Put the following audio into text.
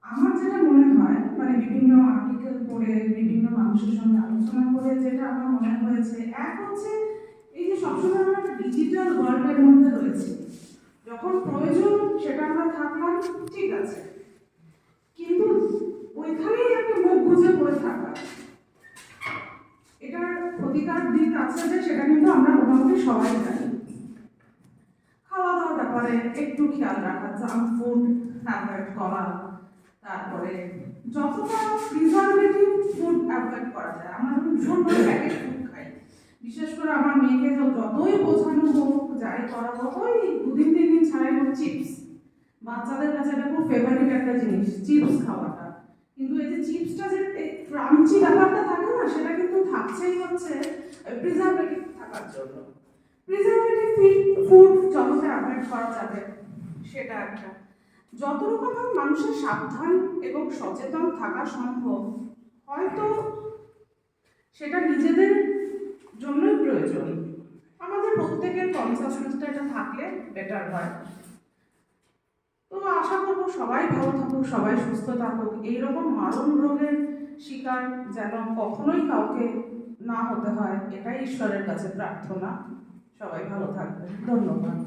আমার যেটা মনে হয় মানে বিভিন্ন আর্টিকেল পড়ে বিভিন্ন মানুষের সঙ্গে আলোচনা করে যেটা আমার মনে হয়েছে, এক হচ্ছে এই যে সবসময় আমরা একটা ডিজিটাল ওয়ার্ল্ডের মধ্যে রয়েছে, যখন প্রয়োজন সেটা আমরা থাকলাম ঠিক আছে, কিন্তু ওইখানেই একটা মুখ গুজে পড়ে থাকা, এটার ক্ষতিকার দিক আছে যে সেটা কিন্তু আমরা মোটামুটি সবাই জানি। খাওয়া দাওয়ার ব্যাপারে একটু খেয়াল রাখা, জাঙ্ক ফুড অ্যাভয়েড করা, তারপরে যতটা প্রিজারভেটিভ ফুড অ্যাভয়েড করা যায়। আমরা ভীষণ প্যাকেট ফুড খাই, বিশেষ করে আমার মেয়েকে যতই বোঝানো হোক যাই করা হোক, ওই 2-3 দিন ছাড়াই হোক চিপস, বাচ্চাদের কাছে এটা খুব ফেভারিট একটা জিনিস চিপস খাওয়াটা। কিন্তু এই যে চিপসটা যে ক্রাঞ্চি ব্যাপারটা থাকে না, সেটা কিন্তু থাকছেই হচ্ছে প্রিজারভেটিভ থাকার জন্য। প্রিজারভেটিভ ফুড যতটা অ্যাভয়েড করা যাবে সেটা একটা। যত রকম মানুষের সাবধান এবং সচেতন থাকা সম্ভব, হয়তো সেটা নিজেদের জন্যই প্রয়োজন। আমাদের প্রত্যেকের কনসাসনেসটা এটা থাকলে বেটার হয়। তো আশা করবো সবাই ভালো থাকুক, সবাই সুস্থ থাকুক, এইরকম মারণ রোগের শিকার যেন কখনোই কাউকে না হতে হয়, এটাই ঈশ্বরের কাছে প্রার্থনা। সবাই ভালো থাকবেন, ধন্যবাদ।